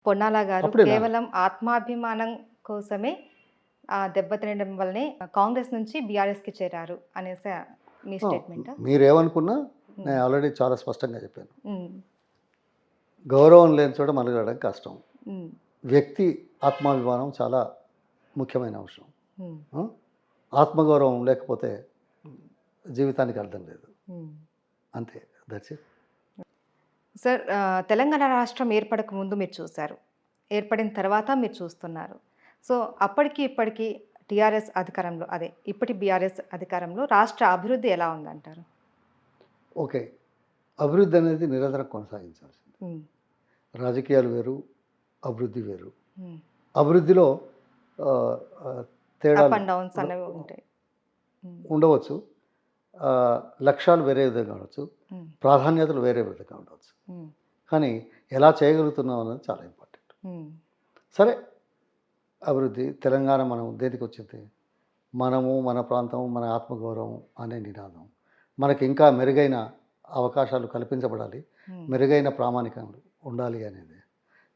పొన్నాల గారు అప్పుడేనా? కేవలం ఆత్మాభిమానం కోసమే దెబ్బతినడం వల్లనే కాంగ్రెస్ నుంచి బీఆర్ఎస్‌కి చేరారు అనేసా మీ ఆ! స్టేట్‌మెంటా? మీరేమనుకున్నా హ్మ్. నేను ఆల్రెడీ చాలా స్పష్టంగా చెప్పాను. హ్మ్. గౌరవం లేని చోట మనుగడడం కష్టం. హ్మ్. వ్యక్తి ఆత్మాభిమానం చాలా ముఖ్యమైన అంశం. హ్మ్. ఆ! ఆత్మగౌరవం లేకపోతే జీవితానికి అర్థం లేదు. హ్మ్. అంతే. That's it. సార్ తెలంగాణ రాష్ట్రం ఏర్పడక ముందు మీరు చూసారు. ఏర్పడిన తర్వాత మీరు చూస్తున్నారు. సో, అప్పటికి ఇప్పటికి టీఆర్ఎస్ అధికారంలో అదే ఇప్పటి బీఆర్ఎస్ అధికారంలో రాష్ట్ర అభివృద్ధి ఎలా ఉందంటారు? ఓకే. అభివృద్ధి అనేది నిరంతరం కొనసాగించాల్సింది. హ్మ్. రాజకీయాలు వేరు, అభివృద్ధి వేరు. హ్మ్. అభివృద్ధిలో ఆహ్, ఆహ్, అప్ తేడాలు అండ్ డౌన్స్ కూడా అనేవి ఉంటాయి. హ్మ్. ఉండవచ్చు. లక్ష్యాలు వేరే విధంగా ఉండొచ్చు. హ్మ్. ప్రాధాన్యతలు వేరే విధంగా ఉండవచ్చు. హ్మ్. కానీ ఎలా చేయగలుగుతున్నాం అనేది చాలా ఇంపార్టెంట్. హ్మ్. సరే, అభివృద్ధి తెలంగాణ మనం దేనికొచ్చింది? మనము, మన ప్రాంతం, మన ఆత్మగౌరవం అనే నినాదం. మనకి ఇంకా మెరుగైన అవకాశాలు కల్పించబడాలి. హ్మ్. మెరుగైన ప్రామాణికాలు ఉండాలి అనేది.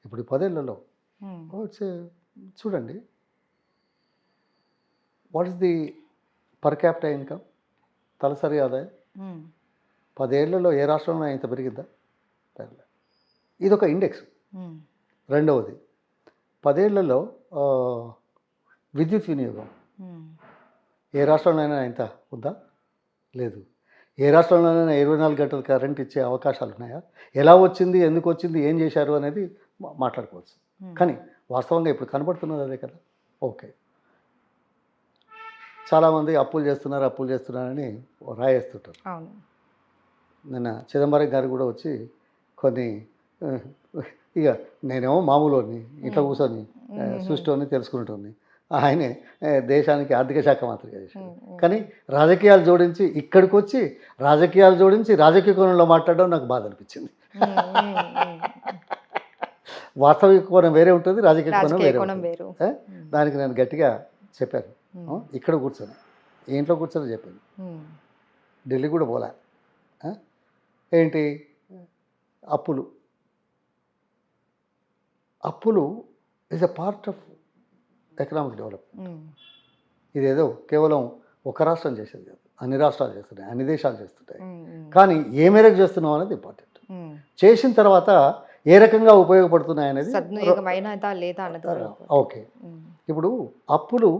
ఇప్పుడు ఈ 10 ఏళ్లలో హ్మ్. ఇట్స్ చూడండి. What is the per capita income? తలసరి ఆదాయం హ్మ్. 10 ఏళ్లలో ఏ రాష్ట్రంలో ఇంత పెరిగిందా? పెరగలే. ఇదొక ఇండెక్స్. హ్మ్. రెండవది 10 ఏళ్లలో ఆహ్, విద్యుత్ వినియోగం హ్మ్. ఏ రాష్ట్రంలోనైనా ఇంత ఉందా? లేదు. ఏ రాష్ట్రంలోనైనా 24 గంటలు కరెంట్ ఇచ్చే అవకాశాలున్నాయా? ఎలా వచ్చింది? ఎందుకొచ్చింది? ఏం చేశారు? అనేది మాట్లాడుకోవచ్చు. హ్మ్. కానీ వాస్తవంగా ఇప్పుడు కనబడుతున్నది అదే కదా! ఓకే. చాలామంది అప్పులు చేస్తున్నారని రాయేస్తుంటారు. అవును. నిన్న చిదంబరం గారు కూడా వచ్చి కొన్ని ఆహ్, ఇగ నేనేమో మామూలోడిని. ఇంట్లో హ్మ్. కూర్చొని హుహుహు. చూసేటోడిని, తెలుసుకునేటోడిని. ఆయనే దేశానికి ఆర్థిక శాఖ మంత్రిగా చేశాడు. హ్మ్. హ్మ్. కానీ రాజకీయాలు జోడించి ఇక్కడికొచ్చి రాజకీయాలు జోడించి రాజకీయ కోణంలో మాట్లాడడం నాకు బాధ అనిపించింది. హ్మ్. హ్మ్. హ్మ్. వాస్తవిక కోణం వేరే ఉంటుంది. రాజకీయ కోణం రాజకీయ వేరే కోణం ఉంటుంది. వేరు. ఆ! హ్మ్. దానికి నేను గట్టిగా చెప్పాను. హ్మ్. ఇక్కడ కూర్చొని. ఈ ఇంట్లో కూర్చొని చెప్పాను. హ్మ్. ఢిల్లీ కూడా పోలే. ఆ! ఏంటి? అప్పులు. అప్పులు is a part of economic development. హ్మ్. ఇదేదో కేవలం ఒక రాష్ట్రం చేసేది కాదు. అన్ని రాష్ట్రాలు చేస్తున్నాయి. అన్ని దేశాలు చేస్తుంటాయి. హ్మ్. హ్మ్. కానీ ఏ మేరకు చేస్తున్నాం అనేది ఇంపార్టెంట్. హ్మ్. చేసిన తర్వాత ఏ రకంగా ఉపయోగపడుతున్నాయనేది సద్వినియోగం అయినదా లేదా అన్నది కూడా ఇంపార్టెంట్. ఓకే. హ్మ్. ఇప్పుడు అప్పులు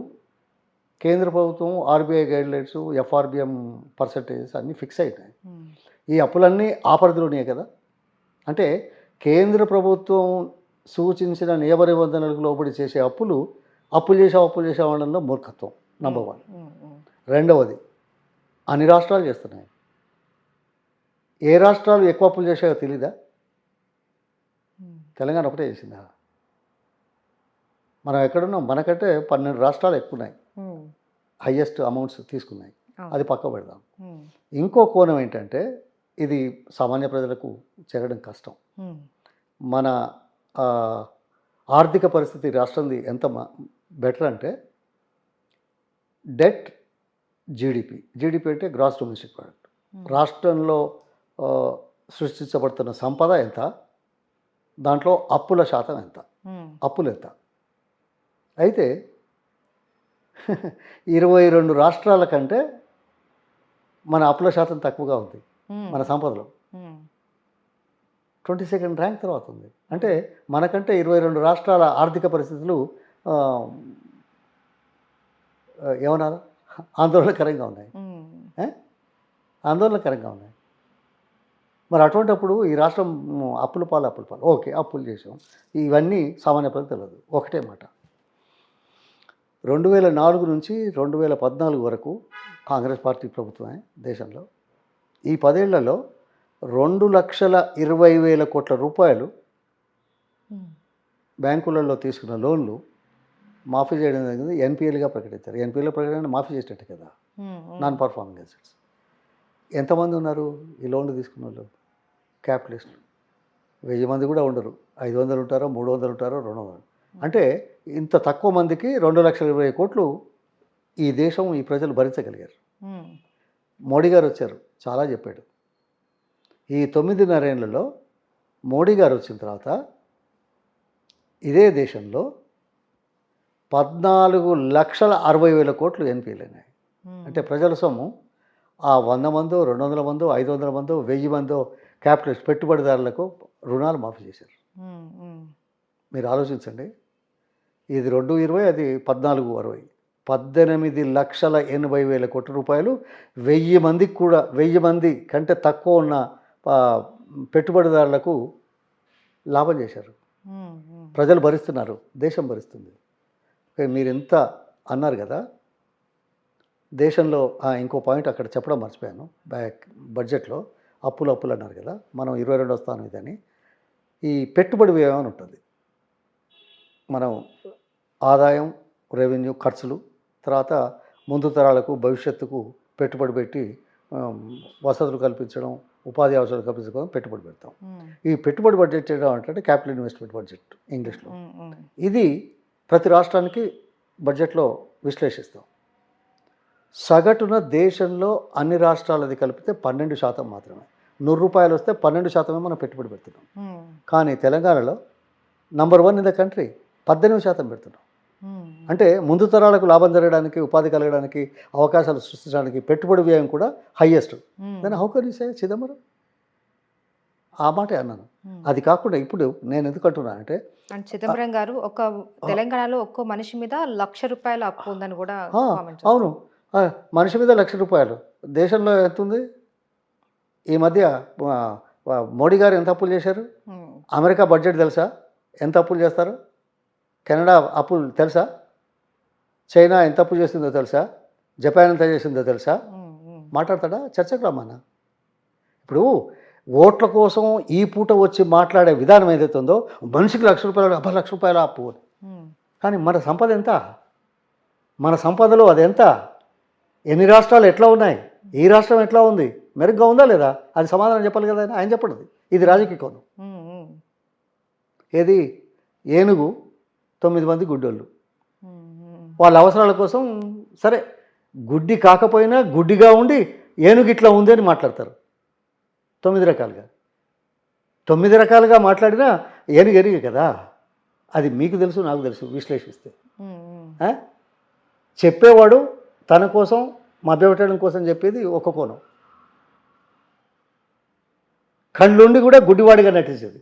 కేంద్ర ప్రభుత్వం ఆర్‌బీఐ గైడ్‌లైన్స్, ఎఫ్ఆర్‌బిఎం పర్సెంటేజెస్ అన్నీ ఫిక్స్ అయినాయి. హ్మ్. ఈ అప్పులన్నీ ఆ పరిధిలోనే కదా! అంటే కేంద్ర ప్రభుత్వం సూచించిన నియమ నిబంధనలకు లోబడి చేసే అప్పులు చేసాం అనడంలో మూర్ఖత్వం. హ్మ్. నంబర్ 1. హ్మ్. హ్మ్. రెండవది అన్ని రాష్ట్రాలు చేస్తున్నాయి. ఏ రాష్ట్రాలు ఎక్కువ అప్పులు చేశాయో తెలీదా? హ్మ్. తెలంగాణ ఒకటే చేసిందా? మనం ఎక్కడున్నాం? మనకంటే 12 రాష్ట్రాలు ఎక్కువున్నాయి. హ్మ్. హైయెస్ట్ అమౌంట్స్ తీసుకున్నాయి. అవును. అది పక్కకు పెడదాం. హ్మ్. ఇంకో కోణం ఏంటంటే, ఇది సామాన్య ప్రజలకు చేరడం కష్టం. హ్మ్. మన ఆహ్, ఆర్థిక పరిస్థితి రాష్ట్రంది ఎంత బెటర్ అంటే డెట్, జీడీపీ. జీడీపీ అంటే గ్రాస్ డొమెస్టిక్ ప్రొడక్ట్. హ్మ్. రాష్ట్రంలో ఆహ్, సృష్టించబడుతున్న సంపద ఎంత? దాంట్లో అప్పుల శాతం ఎంత? హ్మ్. అప్పులెంత? అయితే 22 రాష్ట్రాల కంటే మన అప్పుల శాతం తక్కువగా ఉంది. హ్మ్. మన సంపదలో. హ్మ్. 22nd ర్యాంక్ తర్వాత ఉంది. అంటే హ్మ్. మనకంటే 22 రాష్ట్రాల ఆర్థిక పరిస్థితులు ఆహ్, ఏమనాలి? ఆందోళనకరంగా ఉన్నాయి. హ్మ్. ఆ! ఆందోళనకరంగా ఉన్నాయి. మరి అటువంటప్పుడు ఈ రాష్ట్రం అప్పుల పాలు. ఓకే. అప్పులు చేసాం. ఇవన్నీ సామాన్య ప్రజలకు తెలవదు. ఒకటే మాట. 2004 నుంచి 2014 వరకు కాంగ్రెస్ పార్టీ ప్రభుత్వమే దేశంలో. ఈ 10 ఏళ్లలో 2,20,000 రూపాయలు హ్మ్. బ్యాంకులలో తీసుకున్న లోన్‌లు మాఫీ చేయడం జరిగింది. ఎన్‌పీఎల్‌గా ప్రకటించారు. ఎన్‌పీఎల్‌గా ప్రకటన మాఫీ చేసేటట్టే కదా! హ్మ్. హ్మ్. Non performing assets. ఎంతమంది ఉన్నారు ఈ లోన్‌లు తీసుకున్నోళ్ళు? క్యాపిటలిస్టులు. 1000 మంది కూడా ఉండరు. 500 ఉంటారో, 300 ఉంటారో, 200. అంటే ఇంత తక్కువ మందికి 2,20,000,000 ఈ దేశం, ఈ ప్రజలు భరించగలిగారు. హ్మ్. మోడీ గారు వచ్చారు. చాలా చెప్పాడు. ఈ 9.5 ఏళ్లలో మోడీ గారు వచ్చిన తర్వాత ఇదే దేశంలో 14,60,000 కోట్లు ఎన్పిఎలైనాయి. అంటే ప్రజల సొమ్ము ఆ 100 మందో 200 మందో 500 మందో 1000 మందో క్యాపిటలిస్ట్ పెట్టుబడిదారులకు రుణాలు మాఫీ చేశారు. మీరు ఆలోచించండి. ఇది 220 అది 1460 18,80,000 కోట్ల రూపాయలు 1000 మందికి కూడా 1000 మంది కంటే తక్కువ ఉన్న పెట్టుబడిదారులకు లాభం చేశారు. ప్రజలు భరిస్తున్నారు, దేశం భరిస్తుంది. మీరు ఎంత అన్నారు కదా దేశంలో. ఇంకో పాయింట్ అక్కడ చెప్పడం మర్చిపోయాను. బడ్జెట్లో అప్పులు అన్నారు కదా, మనం 22వ స్థానం ఇదని. ఈ పెట్టుబడి వ్యయం అని ఉంటుంది. మనం ఆదాయం, రెవెన్యూ, ఖర్చులు, తర్వాత ముందు తరాలకు భవిష్యత్తుకు పెట్టుబడి పెట్టి వసతులు కల్పించడం, ఉపాధి అవసరాలు కల్పించడం పెట్టుబడి పెడతాం. ఈ పెట్టుబడి బడ్జెట్ చేయడం అంటే క్యాపిటల్ ఇన్వెస్ట్మెంట్ బడ్జెట్ ఇంగ్లీష్లో. ఇది ప్రతి రాష్ట్రానికి బడ్జెట్లో విశ్లేషిస్తాం. సగటున దేశంలో అన్ని రాష్ట్రాలది కలిపితే 12% మాత్రమే. 100 రూపాయలు వస్తే 12% మనం పెట్టుబడి పెడుతున్నాం. కానీ తెలంగాణలో నంబర్ 1 ఇన్ ద కంట్రీ 18% పెడుతున్నాం. అంటే ముందు తరాలకు లాభం జరగడానికి, ఉపాధి కలగడానికి, అవకాశాలు సృష్టించడానికి పెట్టుబడి వ్యయం కూడా హైయెస్ట్. దాన్ని how can you say Chidambaram? ఆ మాటే అన్నాను. అది కాకుండా ఇప్పుడు నేను ఎందుకు అంటున్నా అంటే చిదంబరం గారు ఒక తెలంగాణలో ఒక్కో మనిషి మీద ₹1,00,000 అప్పు ఉందని కూడా అవును, మనిషి మీద ₹1,00,000. దేశంలో ఎంత ఉంది? ఈ మధ్య మోడీ గారు ఎంత అప్పులు చేశారు? అమెరికా బడ్జెట్ తెలుసా? ఎంత అప్పులు చేస్తారు? కెనడా అప్పులు తెలుసా? చైనా ఎంత అప్పు చేసిందో తెలుసా? జపాన్ ఎంత చేసిందో తెలుసా? మాట్లాడతాడా? చర్చకు రమ్మన్నా. ఇప్పుడు ఓట్ల కోసం ఈ పూట వచ్చి మాట్లాడే విధానం ఏదైతే ఉందో, మనిషికి ₹1,00,000 ₹1,00,000 అప్పు. కానీ మన సంపద ఎంత? మన సంపదలో అది ఎంత? ఎన్ని రాష్ట్రాలు ఎట్లా ఉన్నాయి? ఈ రాష్ట్రం ఎట్లా ఉంది? మెరుగ్గా ఉందా లేదా? అది సమాధానం చెప్పాలి కదా. ఆయన చెప్పడు. ఇది రాజకీయ కోణం. ఏది? ఏనుగు 9 మంది గుడ్డోళ్ళు వాళ్ళ అవసరాల కోసం, సరే గుడ్డి కాకపోయినా గుడ్డిగా ఉండి ఏనుగు ఇట్లా ఉంది అని మాట్లాడతారు. 9 రకాలుగా 9 రకాలుగా మాట్లాడినా ఏనుగు ఎరిగే కదా. అది మీకు తెలుసు, నాకు తెలుసు. విశ్లేషిస్తే చెప్పేవాడు తన కోసం మభ్యపెట్టడం కోసం చెప్పేది ఒక కోణం. కళ్ళుండి కూడా గుడ్డివాడిగా నటించేది.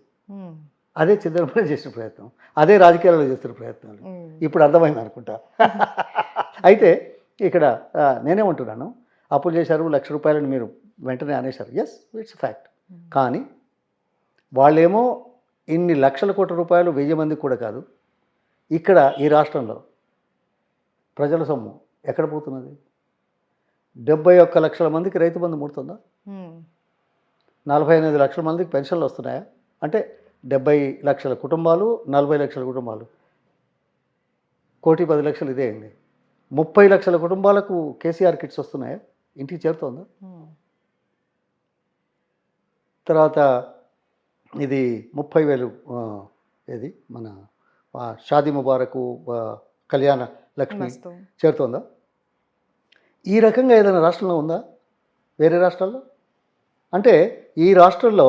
అదే చిదంబరం చేసిన ప్రయత్నం, అదే రాజకీయాల్లో చేస్తున్న ప్రయత్నాలు. ఇప్పుడు అర్థమైంది అనుకుంటా. అయితే ఇక్కడ నేనేమంటున్నాను, అప్పులు చేశారు ₹1,00,000 మీరు వెంటనే అనేశారు. Yes, it's fact. కానీ వాళ్ళేమో ఇన్ని లక్షల కోట్ల రూపాయలు 1000 మందికి కూడా కాదు. ఇక్కడ ఈ రాష్ట్రంలో ప్రజల సొమ్ము ఎక్కడ పోతున్నది? 71 లక్షల మందికి రైతు బంధు ముడుతుందా? 48 లక్షల మందికి పెన్షన్లు వస్తున్నాయా? అంటే 70 లక్షల కుటుంబాలు, 40 లక్షల కుటుంబాలు, 1,10,00,000 ఇదే అయింది. 30 లక్షల కుటుంబాలకు కేసీఆర్ కిట్స్ వస్తున్నాయా? ఇంటికి చేరుతోందా? తర్వాత ఇది 30,000 ఏది మన షాదీ ముబారకు, కళ్యాణ లక్ష్మి చేరుతోందా? ఈ రకంగా ఏదైనా రాష్ట్రంలో ఉందా? వేరే రాష్ట్రాల్లో? అంటే ఈ రాష్ట్రంలో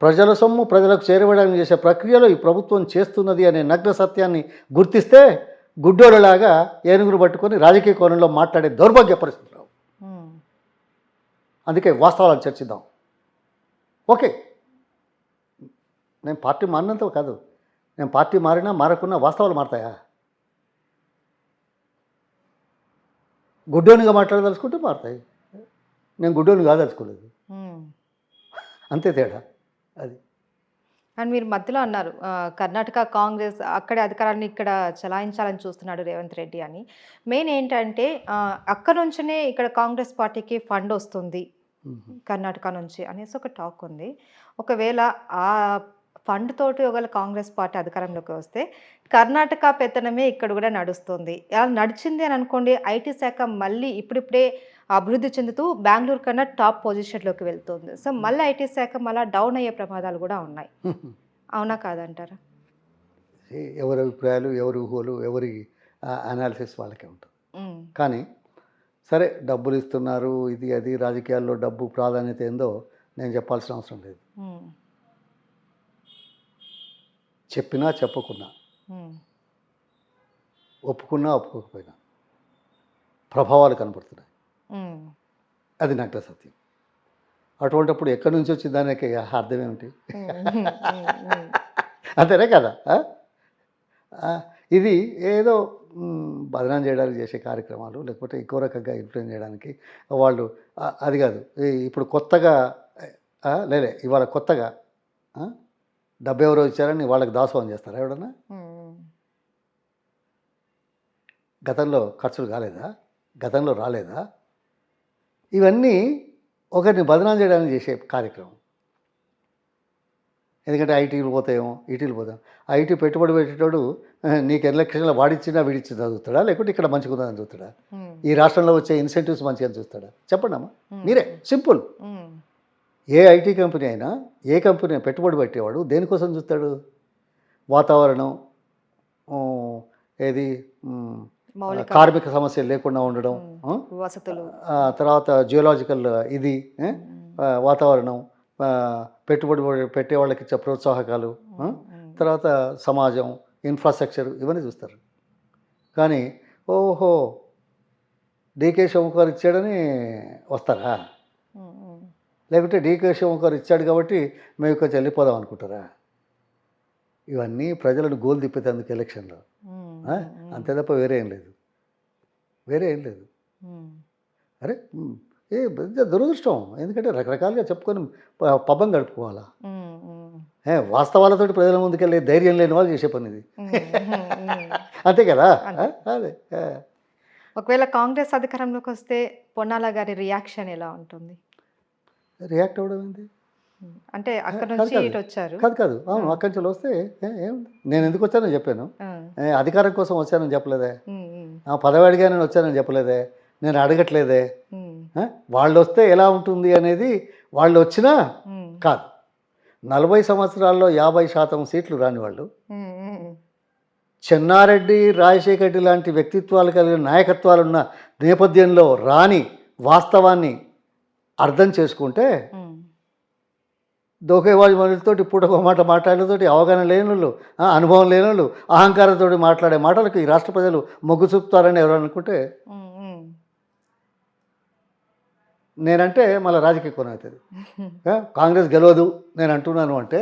ప్రజల సొమ్ము ప్రజలకు చేరవేయడానికి చేసే ప్రక్రియలో ఈ ప్రభుత్వం చేస్తున్నది అనే నగ్న సత్యాన్ని గుర్తిస్తే గుడ్డోళ్ళలాగా ఏనుగును పట్టుకొని రాజకీయ కోణంలో మాట్లాడే దౌర్భాగ్య పరిస్థితి రావు. అందుకే వాస్తవాలను చర్చిద్దాం. ఓకే, నేను పార్టీ మారినంత కాదు, నేను పార్టీ మారినా మారకున్నా వాస్తవాలు మారతాయా? గుడ్డోనిగా మాట్లాడదలుచుకుంటే మారతాయి. నేను గుడ్డోని కాదలుచుకోలేదు, అంతే తేడా. అది అండ్ మీరు మధ్యలో అన్నారు కర్ణాటక కాంగ్రెస్ అక్కడే అధికారాన్ని ఇక్కడ చలాయించాలని చూస్తున్నాడు రేవంత్ రెడ్డి అని. మెయిన్ ఏంటంటే అక్కడ నుంచినే ఇక్కడ కాంగ్రెస్ పార్టీకి ఫండ్ వస్తుంది కర్ణాటక నుంచి అనేసి ఒక టాక్ ఉంది. ఒకవేళ ఆ ఫండ్ తోటి ఒకవేళ కాంగ్రెస్ పార్టీ అధికారంలోకి వస్తే కర్ణాటక పెత్తనమే ఇక్కడ కూడా నడుస్తుంది. అలా నడిచింది అని అనుకోండి, ఐటీ శాఖ మళ్ళీ ఇప్పుడిప్పుడే అభివృద్ధి చెందుతూ బెంగళూరు కన్నా టాప్ పొజిషన్లోకి వెళ్తుంది. సో మళ్ళీ ఐటీ శాఖ మళ్ళీ డౌన్ అయ్యే ప్రమాదాలు కూడా ఉన్నాయి. అవునా కాదంటారా? ఎవరి అభిప్రాయాలు, ఎవరి ఊహలు, ఎవరి అనాలిసిస్ వాళ్ళకే ఉంటుంది. కానీ సరే, డబ్బులు ఇస్తున్నారు, ఇది అది, రాజకీయాల్లో డబ్బు ప్రాధాన్యత ఏందో నేను చెప్పాల్సిన అవసరం లేదు. చెప్పినా చెప్పకున్నా ఒప్పుకున్నా ఒప్పుకోకపోయినా ప్రభావాలు కనపడుతున్నాయి. ఉమ్, అది నగ్న సత్యం. అటువంటిప్పుడు ఎక్కడి నుంచి వచ్చింది దానికి అర్థం ఏమిటి? ఉమ్, ఉమ్, ఉమ్, అంతేనే కదా? ఆ, ఇది ఏదో బదనాం చేయడానికి చేసే కార్యక్రమాలు, లేకపోతే ఇంకో రకంగా ఇన్ఫ్లుయెన్స్ చేయడానికి వాళ్ళు అది కాదు. ఇప్పుడు కొత్తగా లేలే ఇవాళ కొత్తగా 70 రోజు ఇచ్చారని వాళ్ళకి దాసోహం చేస్తారా ఎవడన్నా? ఉమ్, గతంలో ఖర్చులు కాలేదా? గతంలో రాలేదా? ఇవన్నీ ఒకరిని బదనాం చేయడానికి చేసే కార్యక్రమం. ఎందుకంటే ఐటీలు పోతాయేమో, ఈటీలు పోతాం. ఐటీ పెట్టుబడి పెట్టేటోడు నీకు ఎన్ని లక్షల వాడిచ్చినా వీడిచ్చి చదువుతాడా, లేకుంటే ఇక్కడ మంచిగా ఉందని చూస్తాడా? ఉమ్, ఈ రాష్ట్రంలో వచ్చే ఇన్సెంటివ్స్ మంచిగా చూస్తాడా? చెప్పండి అమ్మా మీరే. Simple. Um, A IT company అయినా, ఏ కంపెనీ పెట్టుబడి పెట్టేవాడు దేనికోసం చూస్తాడు? వాతావరణం, ఏది మౌలిక కార్మిక సమస్యలు లేకుండా ఉండడం, వసతులు. తర్వాత జియోలాజికల్ ఇది వాతావరణం, పెట్టుబడి పెట్టే వాళ్ళకి ఇచ్చే ప్రోత్సాహకాలు, తర్వాత సమాజం, ఇన్ఫ్రాస్ట్రక్చర్, ఇవన్నీ చూస్తారు. కానీ ఓహో డీకే శివకుమార్ ఇచ్చాడని వస్తారా? లేకుంటే డీకే శివకుమార్ ఇచ్చాడు కాబట్టి మేము కొంచెం వెళ్ళిపోదాం అనుకుంటారా? ఇవన్నీ ప్రజలను గోలు తిప్పేందుకు ఎలక్షన్లో, అంతే తప్ప వేరే ఏం లేదు. వేరే ఏం లేదు. అరే దురదృష్టం. ఎందుకంటే రకరకాలుగా చెప్పుకొని పబ్బం గడుపుకోవాలా? వాస్తవాలతోటి ప్రజల ముందుకెళ్ళే ధైర్యం లేని వాళ్ళు చేసే పని ఇది. అంతే కదా? అదే. ఒకవేళ కాంగ్రెస్ అధికారంలోకి వస్తే పొన్నాల గారి రియాక్షన్ ఎలా ఉంటుంది? రియాక్ట్ అవ్వడం ఏంటి? అంటే అక్కడ నుంచి ఇటు వచ్చారు. కాదు అవును, అక్కడి నుంచి వస్తే ఏముంది? నేను ఎందుకు వచ్చానని చెప్పాను. అధికారం కోసం వచ్చానని చెప్పలేదే. పదవి అడిగానని వచ్చానని చెప్పలేదే. నేను అడగట్లేదే. వాళ్ళు వస్తే ఎలా ఉంటుంది అనేది వాళ్ళు వచ్చినా కాదు. 40 సంవత్సరాల్లో 50% సీట్లు రాని వాళ్ళు, చెన్నారెడ్డి, రాజశేఖర రెడ్డి లాంటి వ్యక్తిత్వాలు కలిగిన నాయకత్వాలున్న నేపథ్యంలో రాని వాస్తవాన్ని అర్థం చేసుకుంటే దోకేవాజు మనులతో ఇప్పుడు ఒక మాట మాట్లాడేతోటి అవగాహన లేని వాళ్ళు, అనుభవం లేని వాళ్ళు, అహంకారంతో మాట్లాడే మాటలకు ఈ రాష్ట్ర ప్రజలు మొగ్గు చూపుతారని ఎవరు అనుకుంటే, నేనంటే మళ్ళీ రాజకీయ కోణం అవుతుంది. కాంగ్రెస్ గెలవదు నేను అంటున్నాను అంటే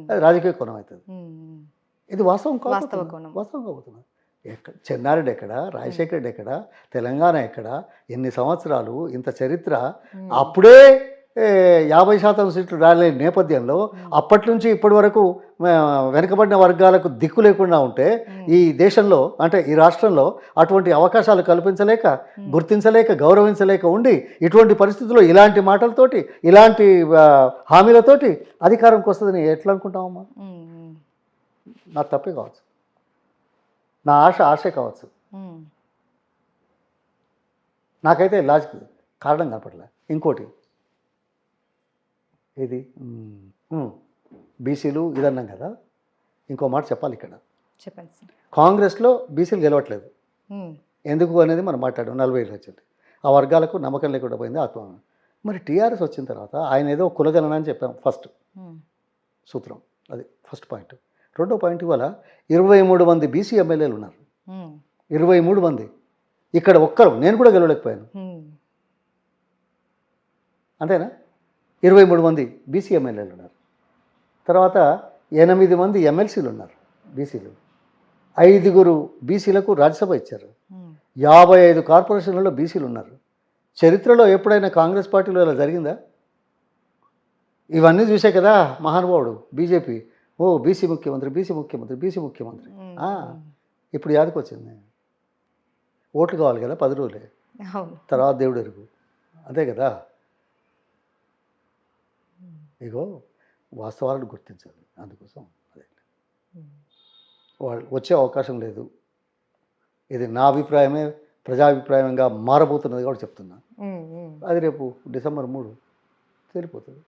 అది రాజకీయ కోణం అవుతుంది. ఇది వాస్తవం కాబోతున్నా. ఎక్కడ చెన్నారెడ్డి ఎక్కడ, రాజశేఖర రెడ్డి ఎక్కడ, తెలంగాణ ఎక్కడ, ఎన్ని సంవత్సరాలు, ఇంత చరిత్ర. అప్పుడే 50% సీట్లు రాలేని నేపథ్యంలో అప్పటి నుంచి ఇప్పటి వరకు వెనుకబడిన వర్గాలకు దిక్కు లేకుండా ఉంటే ఈ దేశంలో, అంటే ఈ రాష్ట్రంలో అటువంటి అవకాశాలు కల్పించలేక, గుర్తించలేక, గౌరవించలేక ఉండి ఇటువంటి పరిస్థితుల్లో ఇలాంటి మాటలతోటి, ఇలాంటి హామీలతోటి అధికారంకి వస్తుందని ఎట్లా అనుకుంటామమ్మా? నా తప్పే కావచ్చు, నా ఆశే కావచ్చు. నాకైతే లాజిక్ కారణం కనపడలే. ఇంకోటి ఇది బీసీలు ఇదన్నాం కదా, ఇంకో మాట చెప్పాలి ఇక్కడ. చెప్పండి. కాంగ్రెస్లో బీసీలు గెలవట్లేదు ఎందుకు అనేది మనం మాట్లాడాం. 40 లక్షలు ఆ వర్గాలకు నమ్మకం లేకుండా పోయింది, ఆత్మ. మరి టీఆర్ఎస్ వచ్చిన తర్వాత ఆయన ఏదో కులగణన అని చెప్పాం, ఫస్ట్ సూత్రం, అది ఫస్ట్ పాయింట్. రెండో పాయింట్, ఇవాళ 23 మంది బీసీ ఎమ్మెల్యేలు ఉన్నారు. 23 మంది. ఇక్కడ ఒక్కరు, నేను కూడా గెలవలేకపోయాను. అంతేనా? 23 మంది బీసీ ఎమ్మెల్యేలు ఉన్నారు. తర్వాత 8 మంది ఎమ్మెల్సీలు ఉన్నారు బీసీలు. 5 బీసీలకు రాజ్యసభ ఇచ్చారు. 55 కార్పొరేషన్లలో బీసీలు ఉన్నారు. చరిత్రలో ఎప్పుడైనా కాంగ్రెస్ పార్టీలో ఇలా జరిగిందా? ఇవన్నీ చూసే కదా మహానుభావుడు బీజేపీ, బీసీ ముఖ్యమంత్రి, బీసీ ముఖ్యమంత్రి, బీసీ ముఖ్యమంత్రి. ఇప్పుడు యాదకి వచ్చింది. ఓట్లు కావాలి కదా, 10 రోజులే, తర్వాత దేవుడు ఎరుగు. అంతే కదా? ఇగో వాస్తవాలను గుర్తించాలి. అందుకోసం అదే వాళ్ళు వచ్చే అవకాశం లేదు. ఇది నా అభిప్రాయమే ప్రజాభిప్రాయంగా మారబోతున్నది కూడా చెప్తున్నా. అది రేపు డిసెంబర్ 3 తేలిపోతుంది.